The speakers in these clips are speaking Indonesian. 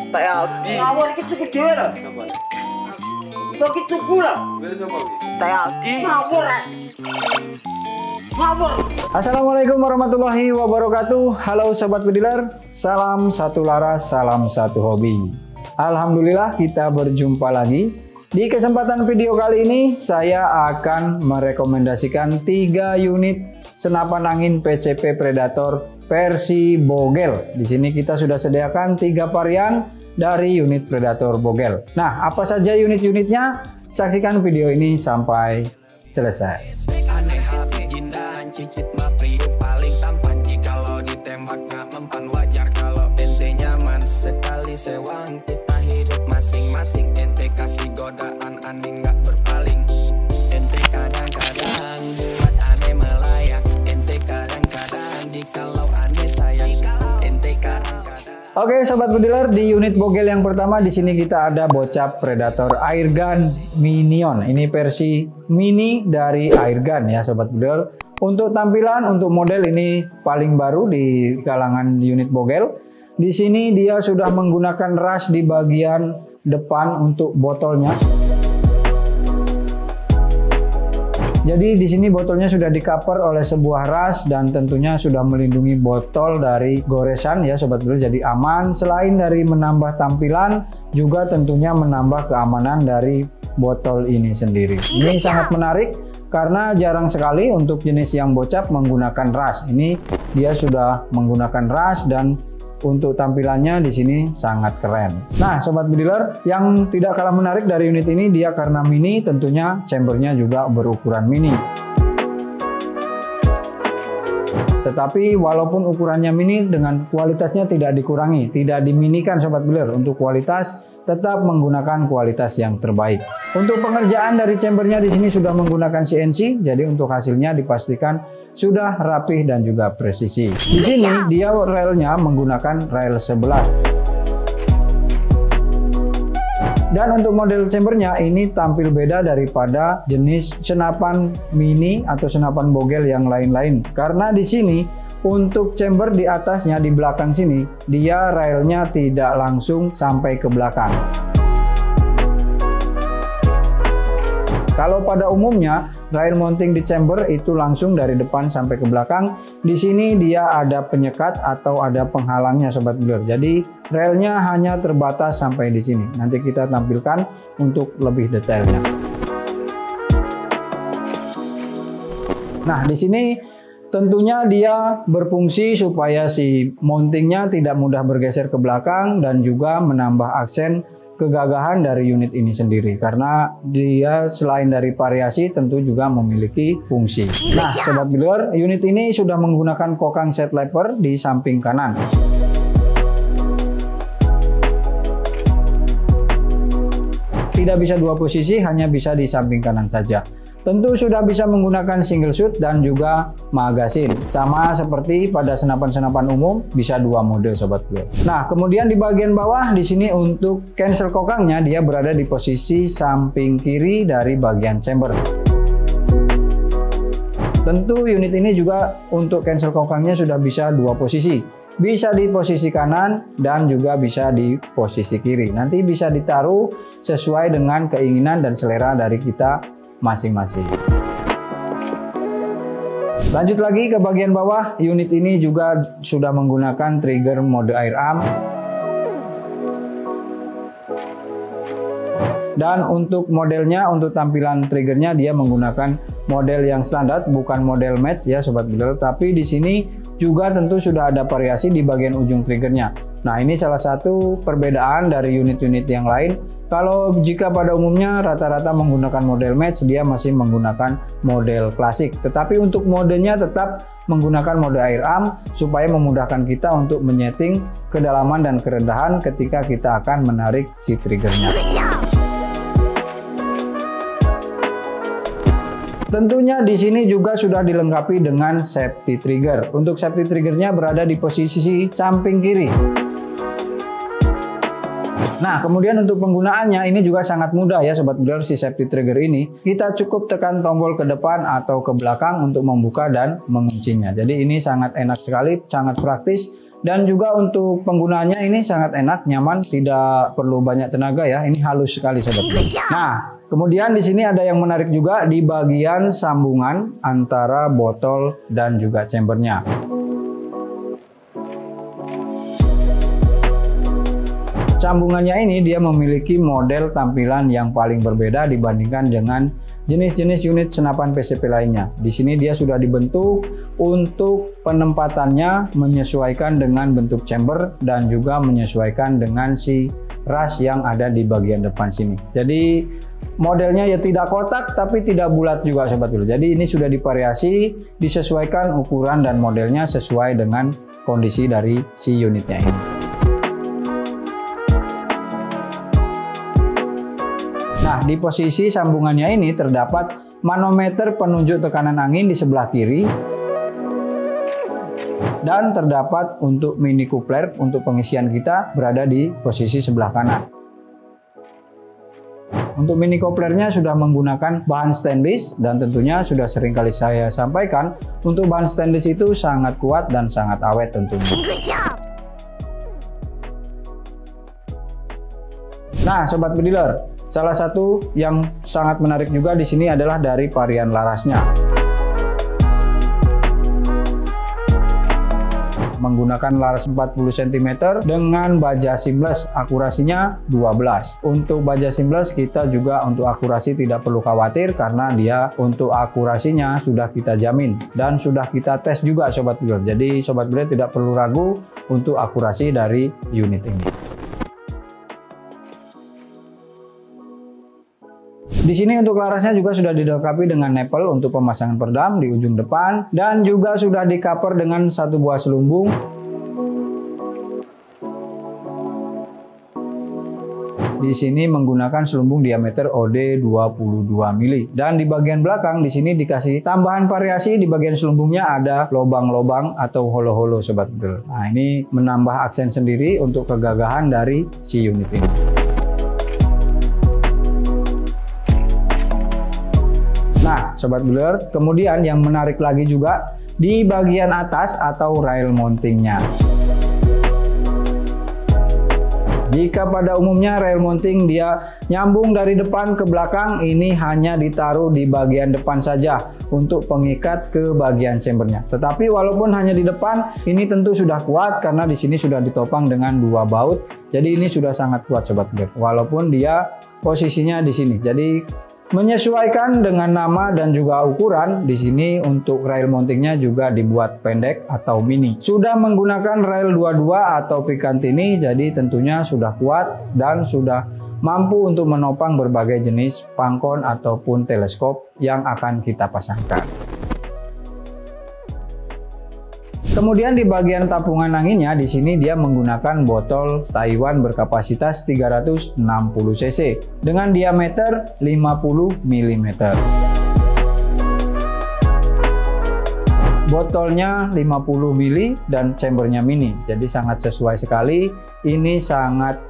Tak Aldi. Ngawur iki cukup dhewe lho. Sapa? Kok iki cukup lho. Wis sapa iki? Tak Aldi. Ngawur. Ngawur. Assalamualaikum warahmatullahi wabarakatuh. Halo sobat bediler, salam satu laras, salam satu hobi. Alhamdulillah kita berjumpa lagi. Di kesempatan video kali ini saya akan merekomendasikan 3 unit senapan angin PCP Predator versi Bogel. Di sini kita sudah sediakan 3 varian dari unit Predator Bogel. Nah, apa saja unit-unitnya? Saksikan video ini sampai selesai. Aneh hati jindahan cicit mapri paling tampan jikalau ditembak gak mempan wajar kalau ente nyaman sekali sewang kita hidup masing-masing ente kasih godaan aneh gak berpaling ente kadang-kadang buat aneh melayak ente kadang-kadang jikalau aneh sayang ente kadang-kadang. Oke sobat bediler, di unit Bogel yang pertama di sini kita ada bocap Predator Airgun Minion. Ini versi mini dari Airgun ya sobat bediler. Untuk tampilan, untuk model ini paling baru di kalangan unit Bogel. Di sini dia sudah menggunakan ras di bagian depan untuk botolnya. Jadi di sini botolnya sudah di-cover oleh sebuah ras dan tentunya sudah melindungi botol dari goresan ya sobat bediler, jadi aman. Selain dari menambah tampilan, juga tentunya menambah keamanan dari botol ini sendiri. Ini sangat menarik karena jarang sekali untuk jenis yang bocap menggunakan ras. Ini dia sudah menggunakan ras dan untuk tampilannya di sini sangat keren. Nah, sobat bediler, yang tidak kalah menarik dari unit ini dia karena mini, tentunya chambernya juga berukuran mini. Tetapi walaupun ukurannya mini, dengan kualitasnya tidak dikurangi, tidak diminikan sobat bediler. Untuk kualitas tetap menggunakan kualitas yang terbaik. Untuk pengerjaan dari chambernya di sini sudah menggunakan CNC, jadi untuk hasilnya dipastikan sudah rapih dan juga presisi. Di sini dia relnya menggunakan rel 11. Dan untuk model chambernya ini tampil beda daripada jenis senapan mini atau senapan Bogel yang lain-lain. Karena di sini untuk chamber di atasnya, di belakang sini, dia railnya tidak langsung sampai ke belakang. Kalau pada umumnya rail mounting di chamber itu langsung dari depan sampai ke belakang. Di sini dia ada penyekat atau ada penghalangnya sobat bediler. Jadi railnya hanya terbatas sampai di sini. Nanti kita tampilkan untuk lebih detailnya. Nah, di sini tentunya dia berfungsi supaya si mountingnya tidak mudah bergeser ke belakang dan juga menambah aksen kegagahan dari unit ini sendiri, karena dia selain dari variasi tentu juga memiliki fungsi. Nah sobat bediler, unit ini sudah menggunakan kokang set lever di samping kanan. Tidak bisa dua posisi, hanya bisa di samping kanan saja. Tentu sudah bisa menggunakan single shoot dan juga magasin. Sama seperti pada senapan-senapan umum, bisa 2 mode sobat bediler. Nah, kemudian di bagian bawah di sini untuk cancel kokangnya dia berada di posisi samping kiri dari bagian chamber. Tentu unit ini juga untuk cancel kokangnya sudah bisa 2 posisi. Bisa di posisi kanan dan juga bisa di posisi kiri. Nanti bisa ditaruh sesuai dengan keinginan dan selera dari kita masing-masing. Lanjut lagi ke bagian bawah, unit ini juga sudah menggunakan trigger mode air arm. Dan untuk modelnya, untuk tampilan triggernya dia menggunakan model yang standar, bukan model match ya sobat bediler. Tapi di sini juga tentu sudah ada variasi di bagian ujung triggernya. Nah, ini salah satu perbedaan dari unit-unit yang lain. Kalau jika pada umumnya rata-rata menggunakan model match, dia masih menggunakan model klasik. Tetapi untuk modenya tetap menggunakan mode air arm supaya memudahkan kita untuk menyeting kedalaman dan kerendahan ketika kita akan menarik si triggernya. Tentunya di sini juga sudah dilengkapi dengan safety trigger. Untuk safety triggernya berada di posisi samping kiri. Nah, kemudian untuk penggunaannya ini juga sangat mudah ya sobat bediler, si safety trigger ini. Kita cukup tekan tombol ke depan atau ke belakang untuk membuka dan menguncinya. Jadi ini sangat enak sekali, sangat praktis Dan juga untuk penggunaannya ini sangat enak, nyaman, tidak perlu banyak tenaga ya. Ini halus sekali sobat. Nah, kemudian di sini ada yang menarik juga di bagian sambungan antara botol dan juga chambernya. Sambungannya ini dia memiliki model tampilan yang paling berbeda dibandingkan dengan jenis-jenis unit senapan PCP lainnya. Di sini dia sudah dibentuk untuk penempatannya menyesuaikan dengan bentuk chamber dan juga menyesuaikan dengan si ras yang ada di bagian depan sini. Jadi modelnya ya tidak kotak tapi tidak bulat juga sobat dulu. Jadi ini sudah divariasi, disesuaikan ukuran dan modelnya sesuai dengan kondisi dari si unitnya ini. Nah, di posisi sambungannya ini terdapat manometer penunjuk tekanan angin di sebelah kiri dan terdapat untuk mini coupler untuk pengisian kita berada di posisi sebelah kanan. Untuk mini couplernya sudah menggunakan bahan stainless dan tentunya sudah sering kali saya sampaikan untuk bahan stainless itu sangat kuat dan sangat awet tentunya. Nah, sobat bediler, salah satu yang sangat menarik juga di sini adalah dari varian larasnya. Menggunakan laras 40 cm dengan baja seamless, akurasinya 12. Untuk baja seamless kita juga untuk akurasi tidak perlu khawatir karena dia untuk akurasinya sudah kita jamin dan sudah kita tes juga sobat bediler. Jadi sobat bediler tidak perlu ragu untuk akurasi dari unit ini. Di sini untuk larasnya juga sudah dilengkapi dengan nipple untuk pemasangan peredam di ujung depan dan juga sudah di cover dengan satu buah selumbung. Di sini menggunakan selumbung diameter OD 22 mili dan di bagian belakang di sini dikasih tambahan variasi. Di bagian selumbungnya ada lobang-lobang atau holo-holo sobat bediler. Nah, ini menambah aksen sendiri untuk kegagahan dari si unit ini. Nah, sobat bediler, kemudian yang menarik lagi juga di bagian atas atau rail mountingnya. Jika pada umumnya rail mounting dia nyambung dari depan ke belakang, ini hanya ditaruh di bagian depan saja untuk pengikat ke bagian chambernya. Tetapi walaupun hanya di depan, ini tentu sudah kuat karena di sini sudah ditopang dengan dua baut. Jadi ini sudah sangat kuat sobat bediler. Walaupun dia posisinya di sini. Jadi menyesuaikan dengan nama dan juga ukuran, di sini untuk rail mountingnya juga dibuat pendek atau mini. Sudah menggunakan rail 22 atau Picatinny, jadi tentunya sudah kuat dan sudah mampu untuk menopang berbagai jenis pangkon ataupun teleskop yang akan kita pasangkan. Kemudian di bagian tapungan anginnya di sini dia menggunakan botol Taiwan berkapasitas 360 cc dengan diameter 50 mm. Botolnya 50 mili dan chambernya mini, jadi sangat sesuai sekali. Ini sangat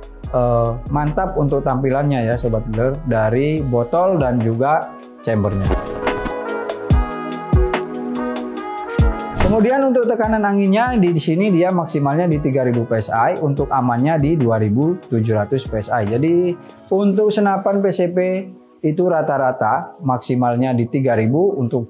mantap untuk tampilannya ya sobat bediler, dari botol dan juga chambernya. Kemudian untuk tekanan anginnya di sini dia maksimalnya di 3000 PSI, untuk amannya di 2700 PSI. Jadi untuk senapan PCP itu rata-rata maksimalnya di 3000, untuk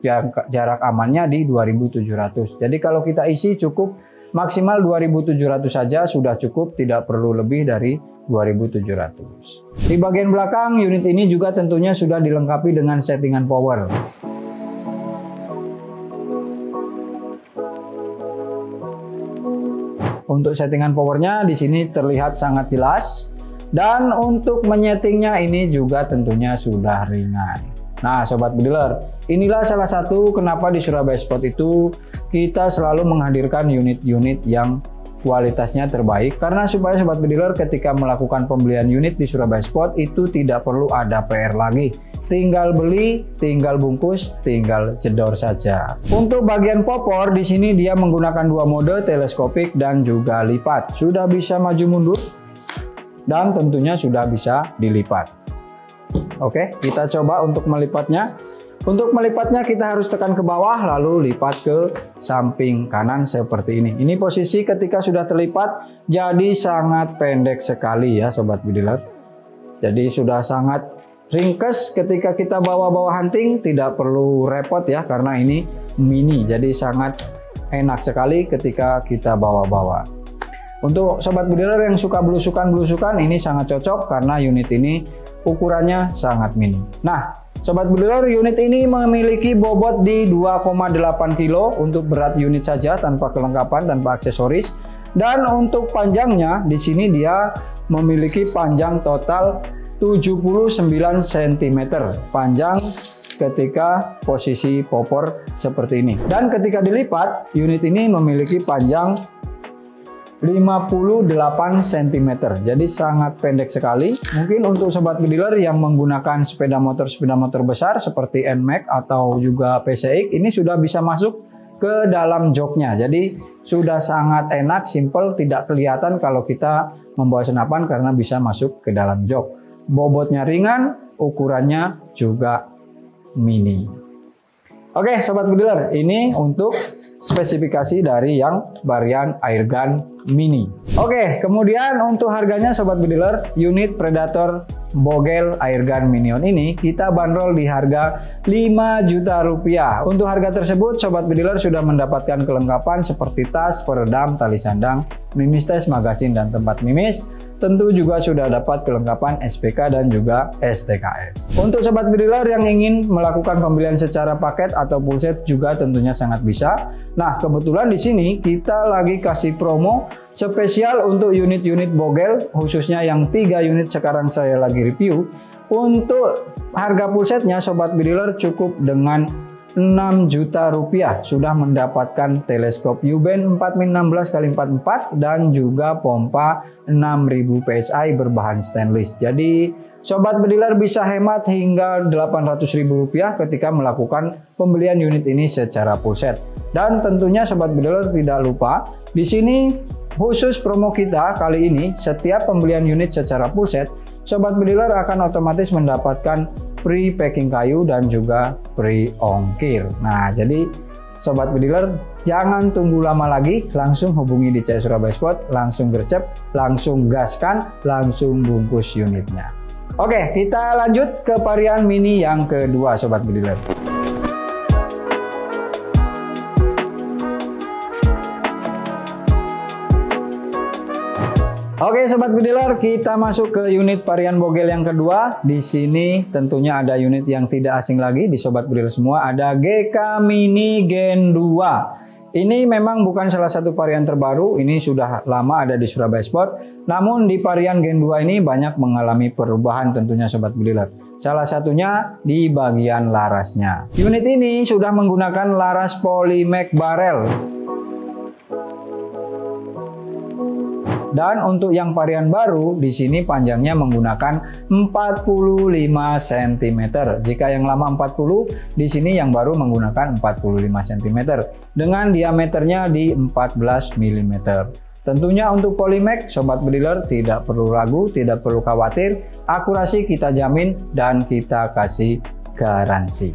jarak amannya di 2700. Jadi kalau kita isi cukup maksimal 2700 saja sudah cukup, tidak perlu lebih dari 2700. Di bagian belakang unit ini juga tentunya sudah dilengkapi dengan settingan power. Untuk settingan powernya di sini terlihat sangat jelas, dan untuk menyetingnya ini juga tentunya sudah ringan. Nah sobat bediler, inilah salah satu kenapa di Surabaya Sport itu kita selalu menghadirkan unit-unit yang kualitasnya terbaik, karena supaya sobat bediler ketika melakukan pembelian unit di Surabaya Sport itu tidak perlu ada PR lagi. Tinggal beli, tinggal bungkus, tinggal jedor saja. Untuk bagian popor di sini dia menggunakan dua mode, teleskopik dan juga lipat. Sudah bisa maju mundur dan tentunya sudah bisa dilipat. Oke, kita coba untuk melipatnya. Untuk melipatnya kita harus tekan ke bawah lalu lipat ke samping kanan seperti ini. Ini posisi ketika sudah terlipat jadi sangat pendek sekali ya sobat bediler. Jadi sudah sangat ringkes ketika kita bawa hunting, tidak perlu repot ya karena ini mini. Jadi sangat enak sekali ketika kita bawa-bawa. Untuk sobat bediler yang suka belusukan ini sangat cocok karena unit ini ukurannya sangat mini. Nah, sobat bediler, unit ini memiliki bobot di 2,8 kg untuk berat unit saja tanpa kelengkapan, tanpa aksesoris. Dan untuk panjangnya di sini dia memiliki panjang total 79 cm panjang ketika posisi popor seperti ini. Dan ketika dilipat, unit ini memiliki panjang 58 cm, jadi sangat pendek sekali. Mungkin untuk sobat bediler yang menggunakan sepeda motor besar seperti NMAX atau juga PCX, ini sudah bisa masuk ke dalam joknya. Jadi sudah sangat enak, simple, tidak kelihatan kalau kita membawa senapan karena bisa masuk ke dalam jok. Bobotnya ringan, ukurannya juga mini. Oke sobat bediler, ini untuk spesifikasi dari yang varian airgun mini. Oke, kemudian untuk harganya sobat bediler, unit Predator Bogel airgun minion ini kita bandrol di harga 5 juta rupiah. Untuk harga tersebut sobat bediler sudah mendapatkan kelengkapan seperti tas, peredam, tali sandang, mimis tes, magasin dan tempat mimis. Tentu juga sudah dapat kelengkapan SPK dan juga STKS. Untuk sobat bediler yang ingin melakukan pembelian secara paket atau full set juga tentunya sangat bisa. Nah, kebetulan di sini kita lagi kasih promo spesial untuk unit-unit Bogel, khususnya yang 3 unit sekarang saya lagi review. Untuk harga full setnya sobat bediler cukup dengan 6 juta rupiah, sudah mendapatkan teleskop U-band 4016x44 dan juga pompa 6000 PSI berbahan stainless. Jadi sobat bediler bisa hemat hingga 800.000 rupiah ketika melakukan pembelian unit ini secara full set. Dan tentunya sobat bediler tidak lupa, di sini khusus promo kita kali ini, setiap pembelian unit secara full set, sobat bediler akan otomatis mendapatkan free packing kayu dan juga free ongkir. Nah, jadi sobat bediler jangan tunggu lama lagi, langsung hubungi di CS Surabaya Sport, langsung gercep, langsung gaskan, langsung bungkus unitnya. Oke, kita lanjut ke varian mini yang kedua sobat bediler. Oke sobat bediler, kita masuk ke unit varian Bogel yang kedua. Di sini tentunya ada unit yang tidak asing lagi di sobat bediler semua, ada GK Mini Gen 2. Ini memang bukan salah satu varian terbaru, ini sudah lama ada di Surabaya Sport. Namun di varian Gen 2 ini banyak mengalami perubahan tentunya sobat bediler. Salah satunya di bagian larasnya. Unit ini sudah menggunakan laras Polymac barrel. Dan untuk yang varian baru di sini panjangnya menggunakan 45 cm. Jika yang lama 40, di sini yang baru menggunakan 45 cm dengan diameternya di 14 mm. Tentunya untuk Polymac sobat bediler tidak perlu ragu, tidak perlu khawatir, akurasi kita jamin dan kita kasih garansi.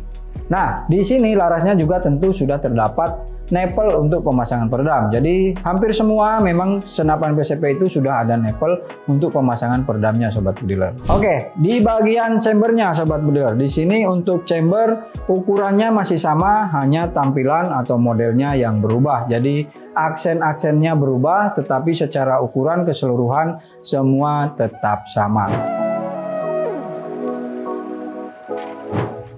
Nah, di sini larasnya juga tentu sudah terdapat nepel untuk pemasangan peredam. Jadi hampir semua memang senapan PCP itu sudah ada nepel untuk pemasangan peredamnya sobat bediler. Oke, di bagian chambernya sobat bediler, di sini untuk chamber ukurannya masih sama, hanya tampilan atau modelnya yang berubah. Jadi aksen-aksennya berubah, tetapi secara ukuran keseluruhan semua tetap sama.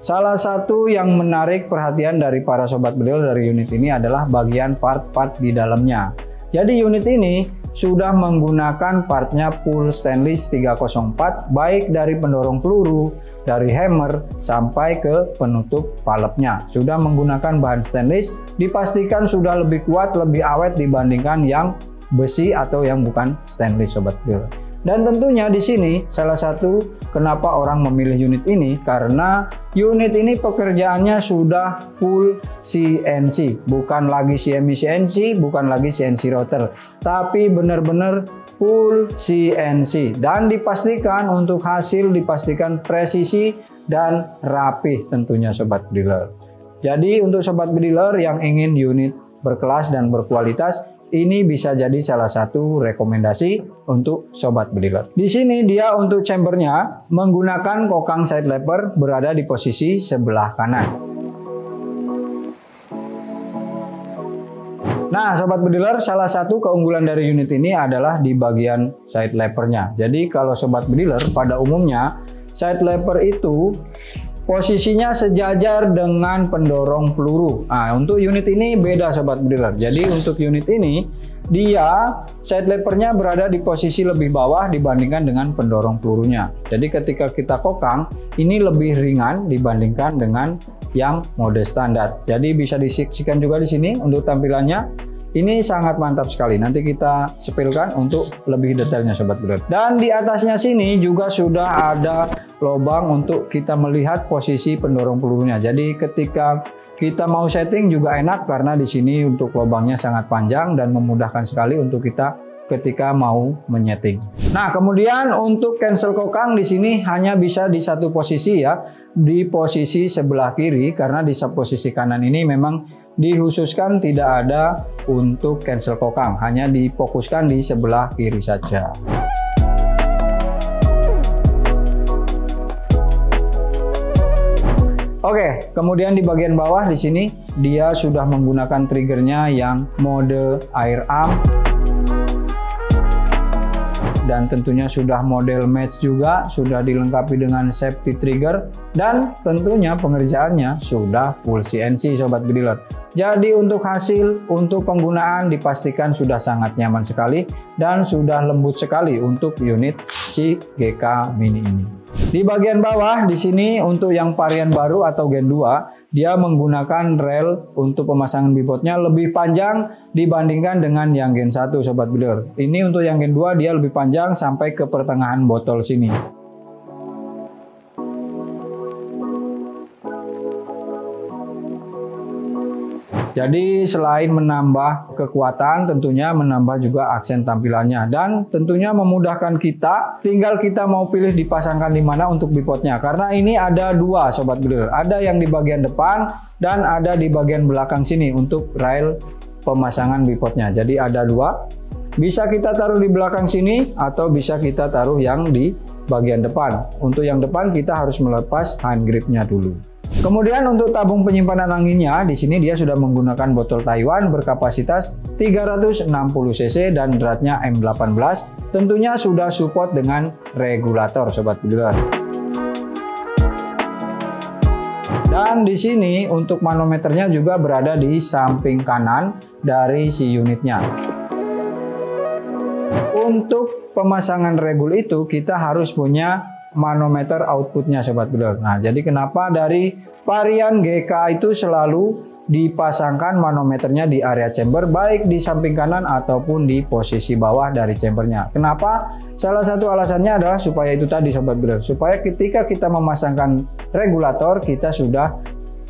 Salah satu yang menarik perhatian dari para sobat bediler dari unit ini adalah bagian part-part di dalamnya. Jadi unit ini sudah menggunakan partnya full stainless 304, baik dari pendorong peluru, dari hammer, sampai ke penutup palepnya. Sudah menggunakan bahan stainless, dipastikan sudah lebih kuat, lebih awet dibandingkan yang besi atau yang bukan stainless sobat bediler. Dan tentunya di sini salah satu kenapa orang memilih unit ini karena unit ini pekerjaannya sudah full CNC, bukan lagi CNC, bukan lagi CNC router, tapi benar-benar full CNC dan dipastikan untuk hasil dipastikan presisi dan rapih tentunya sobat bediler. Jadi untuk sobat bediler yang ingin unit berkelas dan berkualitas, ini bisa jadi salah satu rekomendasi untuk sobat bediler. Di sini dia untuk chambernya menggunakan kokang side lever berada di posisi sebelah kanan. Nah sobat bediler, salah satu keunggulan dari unit ini adalah di bagian side levernya. Jadi kalau sobat bediler pada umumnya side lever itu posisinya sejajar dengan pendorong peluru. Nah, untuk unit ini beda sobat bediler. Jadi untuk unit ini dia side levernya berada di posisi lebih bawah dibandingkan dengan pendorong pelurunya. Jadi ketika kita kokang ini lebih ringan dibandingkan dengan yang mode standar. Jadi bisa disaksikan juga di sini untuk tampilannya. Ini sangat mantap sekali. Nanti kita sepilkan untuk lebih detailnya sobat bediler. Dan di atasnya sini juga sudah ada lubang untuk kita melihat posisi pendorong pelurunya. Jadi ketika kita mau setting juga enak karena di sini untuk lubangnya sangat panjang dan memudahkan sekali untuk kita ketika mau menyeting. Nah, kemudian untuk cancel kokang di sini hanya bisa di satu posisi ya, di posisi sebelah kiri karena di posisi kanan ini memang dikhususkan tidak ada untuk cancel kokang, hanya difokuskan di sebelah kiri saja. Oke, kemudian di bagian bawah di sini dia sudah menggunakan triggernya yang mode air arm dan tentunya sudah model match juga, sudah dilengkapi dengan safety trigger dan tentunya pengerjaannya sudah full CNC sobat bediler. Jadi untuk hasil, untuk penggunaan dipastikan sudah sangat nyaman sekali dan sudah lembut sekali untuk unit si GK Mini ini. Di bagian bawah di sini untuk yang varian baru atau Gen 2, dia menggunakan rel untuk pemasangan bipodnya lebih panjang dibandingkan dengan yang Gen 1 sobat bediler. Ini untuk yang Gen 2 dia lebih panjang sampai ke pertengahan botol sini. Jadi selain menambah kekuatan tentunya menambah juga aksen tampilannya dan tentunya memudahkan kita, tinggal kita mau pilih dipasangkan di mana untuk bipodnya. Karena ini ada dua sobat bediler, ada yang di bagian depan dan ada di bagian belakang sini untuk rail pemasangan bipodnya. Jadi ada dua, bisa kita taruh di belakang sini atau bisa kita taruh yang di bagian depan. Untuk yang depan kita harus melepas hand gripnya dulu. Kemudian untuk tabung penyimpanan anginnya, di sini dia sudah menggunakan botol Taiwan berkapasitas 360 cc dan beratnya M18. Tentunya sudah support dengan regulator sobat bediler. Dan di sini untuk manometernya juga berada di samping kanan dari si unitnya. Untuk pemasangan regul itu kita harus punya manometer outputnya sobat bediler. Nah, jadi kenapa dari varian GK itu selalu dipasangkan manometernya di area chamber baik di samping kanan ataupun di posisi bawah dari chambernya. Kenapa? Salah satu alasannya adalah supaya itu tadi sobat bediler, supaya ketika kita memasangkan regulator kita sudah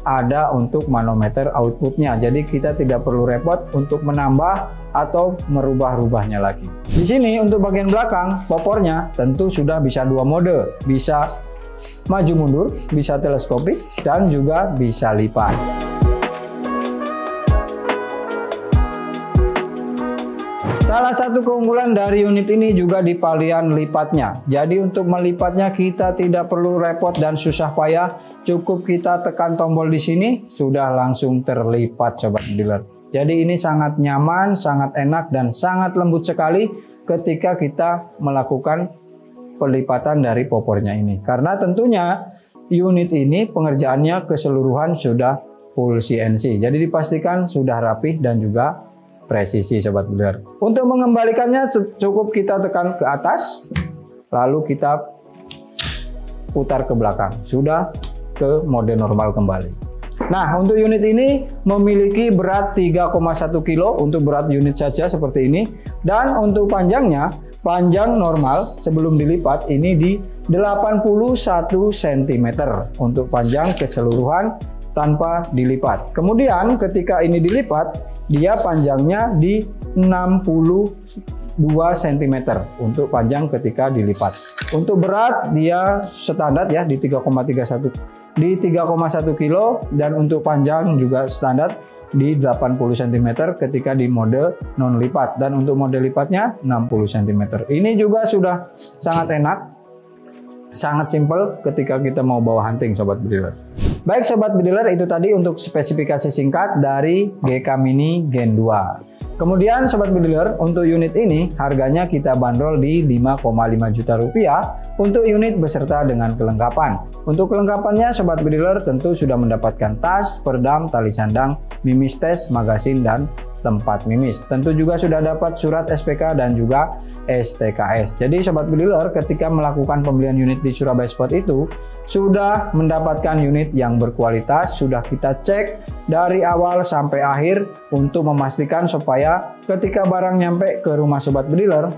ada untuk manometer outputnya. Jadi kita tidak perlu repot untuk menambah atau merubah-rubahnya lagi. Di sini untuk bagian belakang popornya tentu sudah bisa dua mode, bisa maju mundur, bisa teleskopik dan juga bisa lipat. Salah satu keunggulan dari unit ini juga di palian lipatnya. Jadi untuk melipatnya kita tidak perlu repot dan susah payah. Cukup kita tekan tombol di sini sudah langsung terlipat sobat bediler. Jadi ini sangat nyaman, sangat enak dan sangat lembut sekali ketika kita melakukan pelipatan dari popornya ini. Karena tentunya unit ini pengerjaannya keseluruhan sudah full CNC. Jadi dipastikan sudah rapih dan juga presisi sobat bediler. Untuk mengembalikannya cukup kita tekan ke atas lalu kita putar ke belakang, sudah ke mode normal kembali. Nah, untuk unit ini memiliki berat 3,1 kg untuk berat unit saja seperti ini Dan untuk panjangnya, panjang normal sebelum dilipat ini di 81 cm untuk panjang keseluruhan tanpa dilipat. Kemudian ketika ini dilipat, dia panjangnya di 62 cm untuk panjang ketika dilipat. Untuk berat dia standar ya di 3,1 kilo, dan untuk panjang juga standar di 80 cm ketika di mode non lipat, dan untuk mode lipatnya 60 cm. Ini juga sudah sangat enak, sangat simpel ketika kita mau bawa hunting sobat bediler. Baik sobat bediler, itu tadi untuk spesifikasi singkat dari GK Mini Gen 2. Kemudian sobat bediler, untuk unit ini harganya kita bandrol di 5,5 juta rupiah untuk unit beserta dengan kelengkapan. Untuk kelengkapannya sobat bediler tentu sudah mendapatkan tas, peredam, tali sandang, mimis tes, magasin, dan tempat mimis. Tentu juga sudah dapat surat SPK dan juga STKS. Jadi sobat bediler, ketika melakukan pembelian unit di Surabaya Spot itu sudah mendapatkan unit yang berkualitas, sudah kita cek dari awal sampai akhir untuk memastikan supaya ketika barang nyampe ke rumah sobat bediler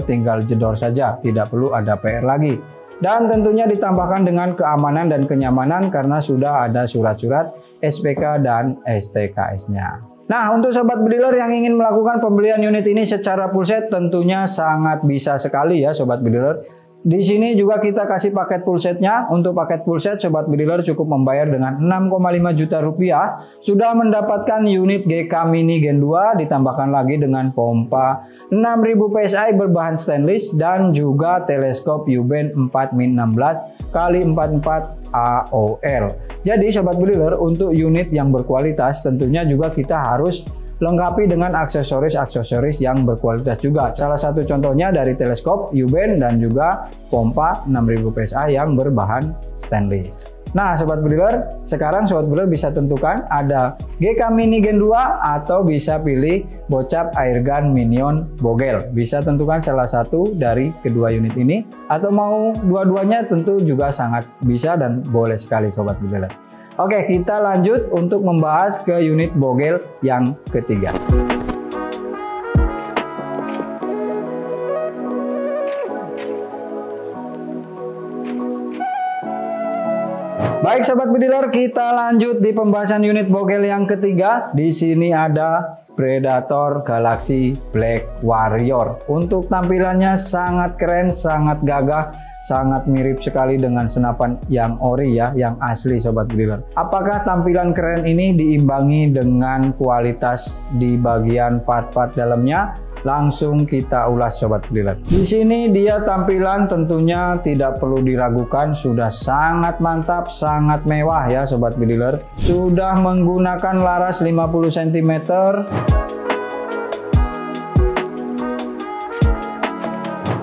tinggal jedor saja, tidak perlu ada PR lagi. Dan tentunya ditambahkan dengan keamanan dan kenyamanan karena sudah ada surat-surat SPK dan STKS-nya. Nah, untuk sobat bediler yang ingin melakukan pembelian unit ini secara full set tentunya sangat bisa sekali ya sobat bediler. Di sini juga kita kasih paket full setnya. Untuk paket full set sobat bediler cukup membayar dengan 6,5 juta rupiah sudah mendapatkan unit GK Mini Gen 2, ditambahkan lagi dengan pompa 6000 PSI berbahan stainless dan juga teleskop U-band 4-16x44 AOL. Jadi sobat bediler, untuk unit yang berkualitas tentunya juga kita harus lengkapi dengan aksesoris-aksesoris yang berkualitas juga. Salah satu contohnya dari teleskop U-band dan juga pompa 6000 PSI yang berbahan stainless. Nah sobat bediler, sekarang sobat bediler bisa tentukan ada GK Mini Gen 2 atau bisa pilih Bocap Airgun Minion Bogel. Bisa tentukan salah satu dari kedua unit ini, atau mau dua-duanya tentu juga sangat bisa dan boleh sekali sobat bediler. Oke, kita lanjut untuk membahas ke unit bogel yang ketiga. Baik sobat bediler, kita lanjut di pembahasan unit bogel yang ketiga. Di sini ada Predator Galaxy Black Warrior. Untuk tampilannya sangat keren, sangat gagah, sangat mirip sekali dengan senapan yang ori ya, yang asli sobat bediler. Apakah tampilan keren ini diimbangi dengan kualitas di bagian part-part dalamnya? Langsung kita ulas sobat bediler. Di sini dia tampilan tentunya tidak perlu diragukan, sudah sangat mantap, sangat mewah ya sobat bediler. Sudah menggunakan laras 50 cm.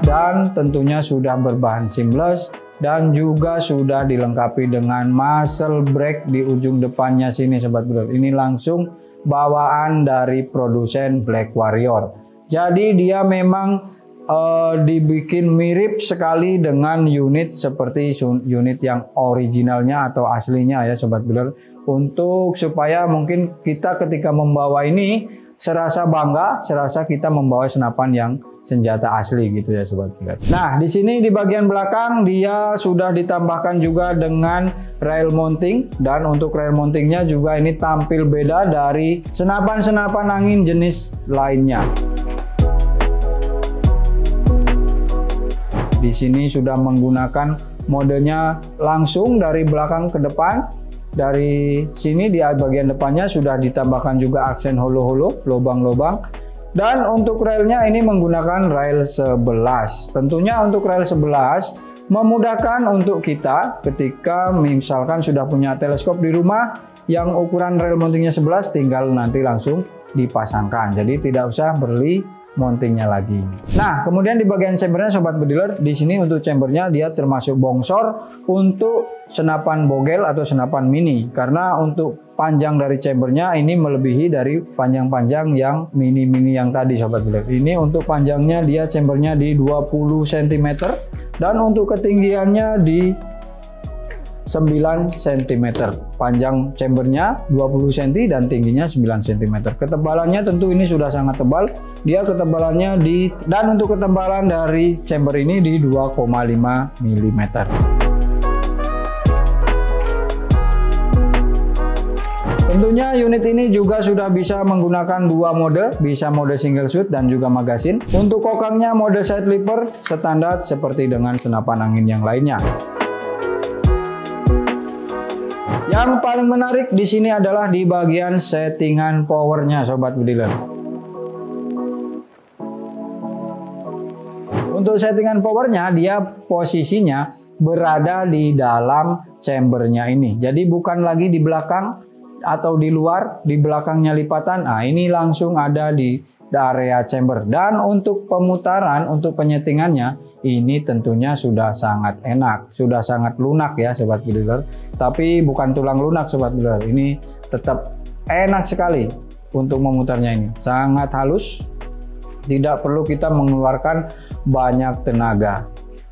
Dan tentunya sudah berbahan seamless dan juga sudah dilengkapi dengan muzzle brake di ujung depannya sini sobat bediler. Ini langsung bawaan dari produsen Black Warrior. Jadi dia memang dibikin mirip sekali dengan unit seperti unit yang originalnya atau aslinya ya sobat bediler. Untuk supaya mungkin kita ketika membawa ini serasa bangga, serasa kita membawa senapan yang senjata asli gitu ya sobat bediler. Nah, di sini di bagian belakang dia sudah ditambahkan juga dengan rail mounting, dan untuk rail mountingnya juga ini tampil beda dari senapan-senapan angin jenis lainnya. Di sini sudah menggunakan modenya langsung dari belakang ke depan. Dari sini di bagian depannya sudah ditambahkan juga aksen holo-holo, lubang-lubang. Dan untuk railnya ini menggunakan rail 11. Tentunya untuk rail 11 memudahkan untuk kita ketika misalkan sudah punya teleskop di rumah yang ukuran rail mountingnya 11, tinggal nanti langsung dipasangkan. Jadi tidak usah beli mountingnya lagi. Nah, kemudian di bagian chambernya sobat bediler, di sini untuk chambernya dia termasuk bongsor untuk senapan bogel atau senapan mini, karena untuk panjang dari chambernya ini melebihi dari panjang-panjang yang mini-mini yang tadi sobat bediler. Ini untuk panjangnya dia chambernya di 20 cm dan untuk ketinggiannya di 9 cm. Panjang chambernya 20 cm dan tingginya 9 cm. Ketebalannya tentu ini sudah sangat tebal. Dia ketebalannya dan untuk ketebalan dari chamber ini di 2,5 mm. Tentunya unit ini juga sudah bisa menggunakan dua mode, bisa mode single shoot dan juga magasin. Untuk kokangnya mode side flipper standar seperti dengan senapan angin yang lainnya. Yang paling menarik di sini adalah di bagian settingan powernya, sobat bediler. Untuk settingan powernya, dia posisinya berada di dalam chambernya ini. Jadi bukan lagi di belakang atau di luar, di belakangnya lipatan. Nah, ini langsung ada di area chamber. Dan untuk pemutaran, untuk penyetingannya, ini tentunya sudah sangat enak, sudah sangat lunak ya sobat bediler. Tapi bukan tulang lunak sobat bediler, ini tetap enak sekali untuk memutarnya ini. Sangat halus, tidak perlu kita mengeluarkan banyak tenaga.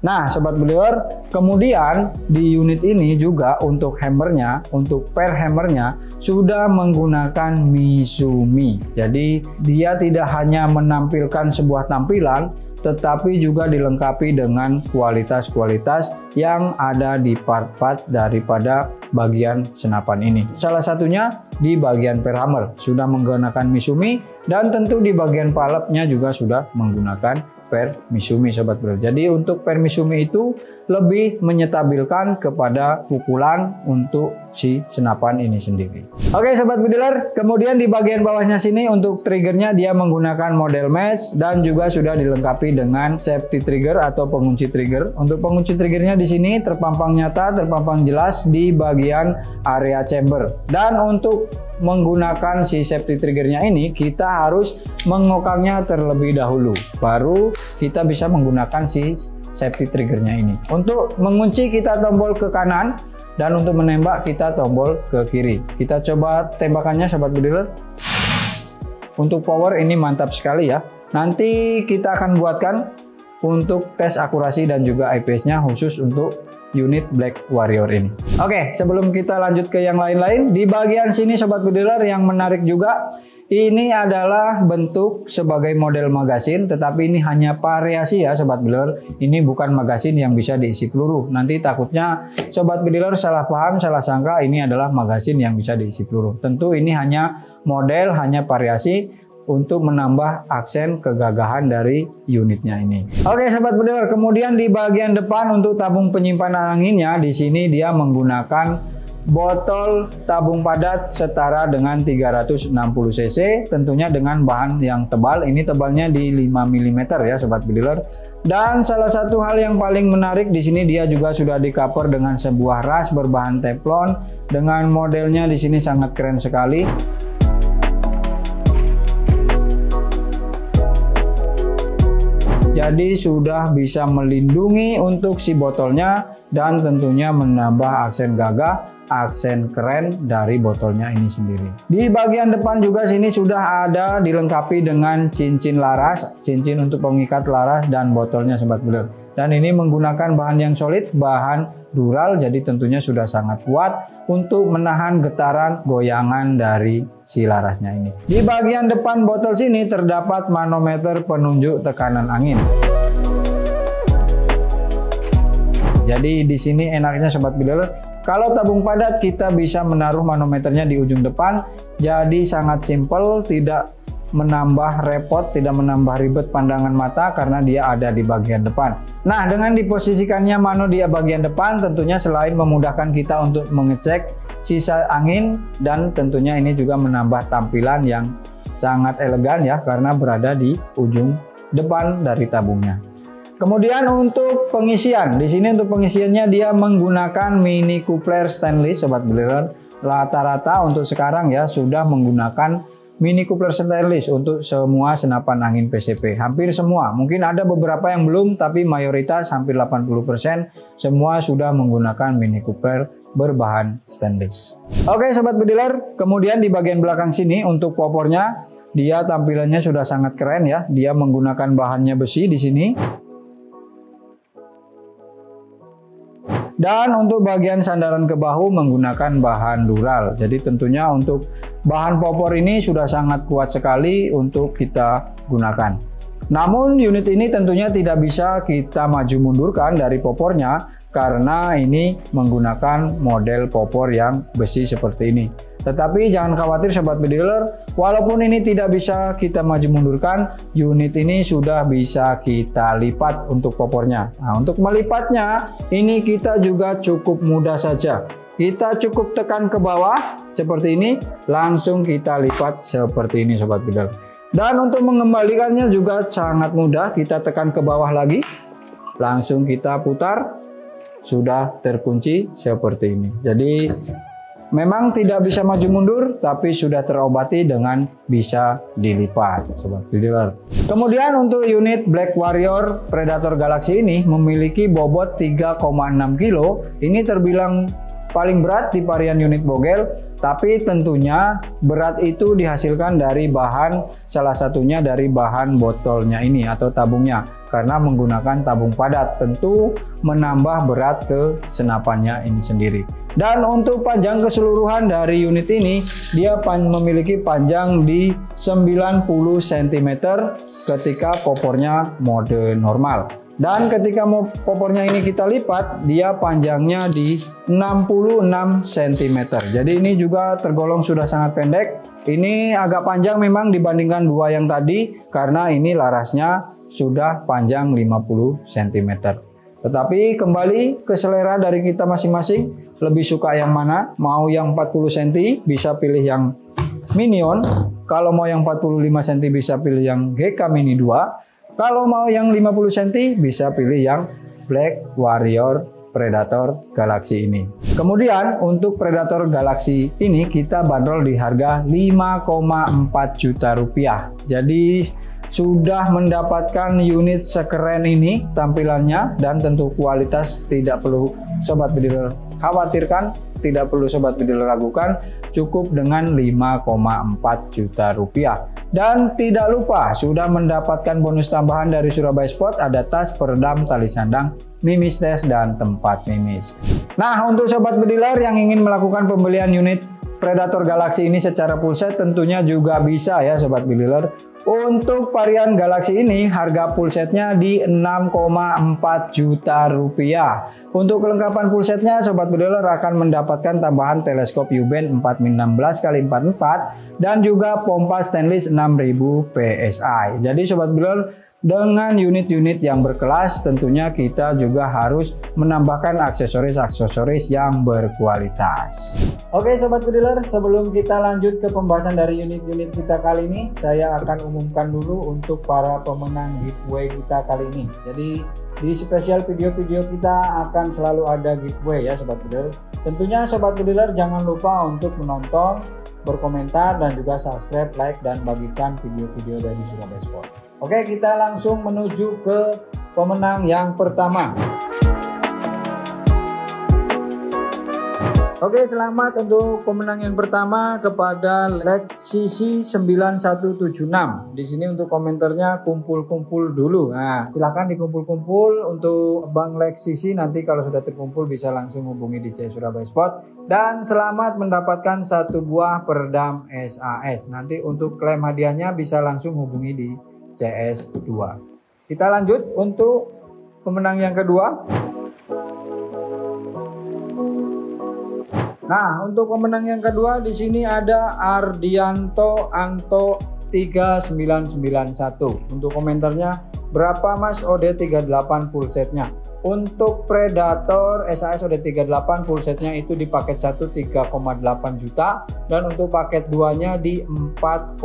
Nah sobat bediler, kemudian di unit ini juga untuk hammernya, untuk per hammernya sudah menggunakan Misumi. Jadi dia tidak hanya menampilkan sebuah tampilan, tetapi juga dilengkapi dengan kualitas-kualitas yang ada di part-part daripada bagian senapan ini. Salah satunya di bagian per hammer sudah menggunakan Misumi, dan tentu di bagian palepnya juga sudah menggunakan per Misumi sobat bro. Jadi untuk per Misumi itu lebih menyetabilkan kepada pukulan untuk si senapan ini sendiri. Oke sobat bediler, kemudian di bagian bawahnya sini untuk triggernya dia menggunakan model mesh dan juga sudah dilengkapi dengan safety trigger atau pengunci trigger. Untuk pengunci triggernya di sini terpampang nyata, terpampang jelas di bagian area chamber. Dan untuk menggunakan si safety triggernya ini kita harus mengokangnya terlebih dahulu, baru kita bisa menggunakan si safety triggernya ini. Untuk mengunci kita tombol ke kanan, dan untuk menembak kita tombol ke kiri. Kita coba tembakannya sobat bediler. Untuk power ini mantap sekali ya. Nanti kita akan buatkan untuk tes akurasi dan juga IPS-nya khusus untuk unit Black Warrior ini. Oke, sebelum kita lanjut ke yang lain-lain, di bagian sini sobat bediler yang menarik juga, ini adalah bentuk sebagai model magasin, tetapi ini hanya variasi ya sobat bediler. Ini bukan magasin yang bisa diisi peluru. Nanti takutnya sobat bediler salah paham, salah sangka ini adalah magasin yang bisa diisi peluru. Tentu ini hanya model, hanya variasi untuk menambah aksen kegagahan dari unitnya ini. Oke sobat bediler, kemudian di bagian depan untuk tabung penyimpanan anginnya, di sini dia menggunakan botol tabung padat setara dengan 360 cc, tentunya dengan bahan yang tebal. Ini tebalnya di 5 mm ya sobat bediler. Dan salah satu hal yang paling menarik di sini dia juga sudah di cover dengan sebuah ras berbahan teflon, dengan modelnya di sini sangat keren sekali. Jadi sudah bisa melindungi untuk si botolnya dan tentunya menambah aksen gagah, aksen keren dari botolnya ini sendiri. Di bagian depan juga sini sudah ada dilengkapi dengan cincin laras, cincin untuk pengikat laras dan botolnya sobat bediler. Dan ini menggunakan bahan yang solid, bahan dural, jadi tentunya sudah sangat kuat untuk menahan getaran goyangan dari si larasnya ini. Di bagian depan botol sini terdapat manometer penunjuk tekanan angin. Jadi di sini enaknya sobat bediler, kalau tabung padat kita bisa menaruh manometernya di ujung depan, jadi sangat simpel, tidak menambah repot, tidak menambah ribet pandangan mata karena dia ada di bagian depan. Nah, dengan diposisikannya mano di bagian depan, tentunya selain memudahkan kita untuk mengecek sisa angin, dan tentunya ini juga menambah tampilan yang sangat elegan ya, karena berada di ujung depan dari tabungnya. Kemudian untuk pengisian, di sini untuk pengisiannya dia menggunakan mini coupler stainless sobat bediler. Rata-rata untuk sekarang ya sudah menggunakan mini coupler stainless untuk semua senapan angin PCP. Hampir semua, mungkin ada beberapa yang belum, tapi mayoritas hampir 80% semua sudah menggunakan mini coupler berbahan stainless. Oke sobat bediler, kemudian di bagian belakang sini untuk popornya, dia tampilannya sudah sangat keren ya. Dia menggunakan bahannya besi di sini. Dan untuk bagian sandaran ke bahu menggunakan bahan dural. Jadi tentunya untuk bahan popor ini sudah sangat kuat sekali untuk kita gunakan. Namun unit ini tentunya tidak bisa kita maju mundurkan dari popornya karena ini menggunakan model popor yang besi seperti ini. Tetapi jangan khawatir sobat bediler, walaupun ini tidak bisa kita maju mundurkan, unit ini sudah bisa kita lipat untuk popornya. Nah, untuk melipatnya ini kita juga cukup mudah saja. Kita cukup tekan ke bawah seperti ini, langsung kita lipat seperti ini sobat bediler. Dan untuk mengembalikannya juga sangat mudah, kita tekan ke bawah lagi, langsung kita putar, sudah terkunci seperti ini. Jadi memang tidak bisa maju mundur, tapi sudah terobati dengan bisa dilipat sobat bediler. Kemudian untuk unit Black Warrior Predator Galaxy ini memiliki bobot 3,6 kg. Ini terbilang paling berat di varian unit bogel, tapi tentunya berat itu dihasilkan dari bahan, salah satunya dari bahan botolnya ini atau tabungnya, karena menggunakan tabung padat tentu menambah berat ke senapannya ini sendiri. Dan untuk panjang keseluruhan dari unit ini, dia memiliki panjang di 90 cm ketika popornya mode normal. Dan ketika popornya ini kita lipat, dia panjangnya di 66 cm. Jadi ini juga tergolong sudah sangat pendek. Ini agak panjang memang dibandingkan dua yang tadi, karena ini larasnya sudah panjang 50 cm. Tetapi kembali ke selera dari kita masing-masing, lebih suka yang mana? Mau yang 40 cm bisa pilih yang Minion. Kalau mau yang 45 cm bisa pilih yang GK Mini 2. Kalau mau yang 50 cm bisa pilih yang Black Warrior Predator Galaxy ini. Kemudian untuk Predator Galaxy ini kita bandrol di harga 5,4 juta rupiah. Jadi sudah mendapatkan unit sekeren ini tampilannya, dan tentu kualitas tidak perlu sobat bediler khawatirkan, tidak perlu sobat bediler ragukan, cukup dengan 5,4 juta rupiah. Dan tidak lupa sudah mendapatkan bonus tambahan dari Surabaya Sport, ada tas peredam tali sandang, mimis tes, dan tempat mimis. Nah, untuk sobat bediler yang ingin melakukan pembelian unit Predator Galaxy ini secara full set tentunya juga bisa ya sobat bediler. Untuk varian Galaxy ini harga full setnya di 6,4 juta rupiah. Untuk kelengkapan full setnya sobat bediler akan mendapatkan tambahan teleskop U-band 4x16x44 dan juga pompa stainless 6000 PSI. Jadi sobat bediler, dengan unit-unit yang berkelas tentunya kita juga harus menambahkan aksesoris-aksesoris yang berkualitas. Oke sobat bediler, sebelum kita lanjut ke pembahasan dari unit-unit kita kali ini, saya akan umumkan dulu untuk para pemenang giveaway kita kali ini. Jadi di spesial video-video kita akan selalu ada giveaway ya sobat bediler. Tentunya sobat bediler jangan lupa untuk menonton, berkomentar, dan juga subscribe, like, dan bagikan video-video dari Surabaya Sport. Oke, kita langsung menuju ke pemenang yang pertama. Oke, selamat untuk pemenang yang pertama kepada Lexisi 9176. Di sini untuk komentarnya kumpul-kumpul dulu. Nah, silahkan dikumpul-kumpul untuk Bang Lexisi. Nanti kalau sudah terkumpul bisa langsung hubungi di CS Surabaya Sport. Dan selamat mendapatkan satu buah peredam SAS. Nanti untuk klaim hadiahnya bisa langsung hubungi di CS2. Kita lanjut untuk pemenang yang kedua. Nah, untuk pemenang yang kedua di sini ada Ardianto Anto 3991. Untuk komentarnya, berapa Mas OD38 full setnya? Untuk Predator SAS OD38 full setnya itu di paket 1 3,8 juta, dan untuk paket 2 nya di 4,2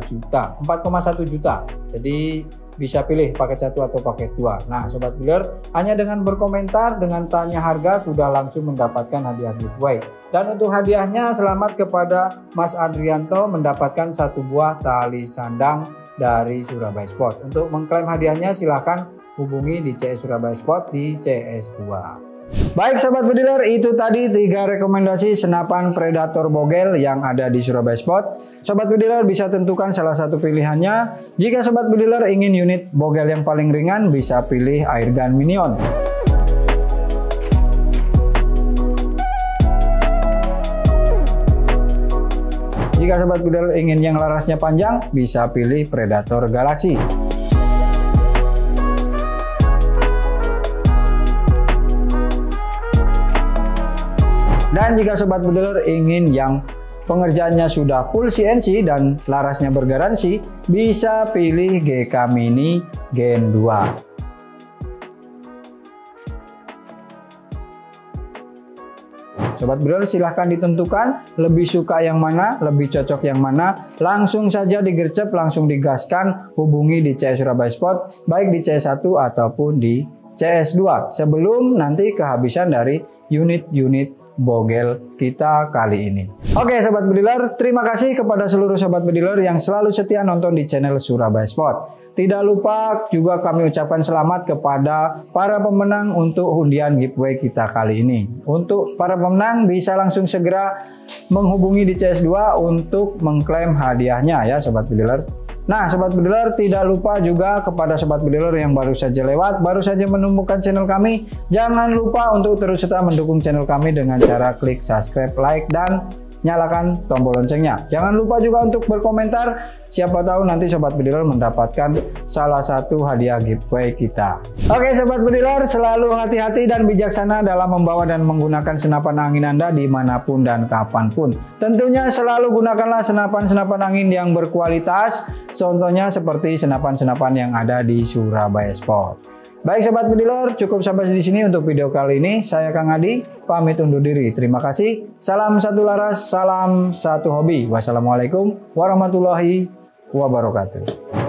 juta, 4,1 juta. Jadi bisa pilih paket 1 atau paket 2. Nah sobat bediler, hanya dengan berkomentar dengan tanya harga sudah langsung mendapatkan hadiah giveaway. Dan untuk hadiahnya selamat kepada Mas Adrianto mendapatkan satu buah tali sandang dari Surabaya Sport. Untuk mengklaim hadiahnya silahkan hubungi di CS Surabaya Sport di CS2. Baik sobat bediler, itu tadi 3 rekomendasi senapan Predator bogel yang ada di Surabaya Sport. Sobat bediler bisa tentukan salah satu pilihannya. Jika sobat bediler ingin unit bogel yang paling ringan, bisa pilih Airgun Minion. Jika sobat bediler ingin yang larasnya panjang, bisa pilih Predator Galaxy. Dan jika sobat bediler ingin yang pengerjaannya sudah full CNC dan larasnya bergaransi, bisa pilih GK Mini Gen 2. Sobat bediler silahkan ditentukan lebih suka yang mana, lebih cocok yang mana. Langsung saja digercep, langsung digaskan, hubungi di CS Surabaya Sport, baik di CS1 ataupun di CS2. Sebelum nanti kehabisan dari unit-unit bogel kita kali ini. Oke sobat bediler, terima kasih kepada seluruh sobat bediler yang selalu setia nonton di channel Surabaya Sport. Tidak lupa juga kami ucapkan selamat kepada para pemenang untuk undian giveaway kita kali ini. Untuk para pemenang bisa langsung segera menghubungi di CS2 untuk mengklaim hadiahnya ya sobat bediler. Nah sobat bediler, tidak lupa juga kepada sobat bediler yang baru saja lewat, baru saja menemukan channel kami, jangan lupa untuk terus serta mendukung channel kami dengan cara klik subscribe, like, dan nyalakan tombol loncengnya. Jangan lupa juga untuk berkomentar, siapa tahu nanti sobat bediler mendapatkan salah satu hadiah giveaway kita. Oke sobat bediler, selalu hati-hati dan bijaksana dalam membawa dan menggunakan senapan angin Anda dimanapun dan kapanpun. Tentunya selalu gunakanlah senapan-senapan angin yang berkualitas, contohnya seperti senapan-senapan yang ada di Surabaya Sport. Baik sobat bediler, cukup sampai di sini untuk video kali ini. Saya Kang Adi, pamit undur diri. Terima kasih. Salam satu laras, salam satu hobi. Wassalamualaikum warahmatullahi wabarakatuh.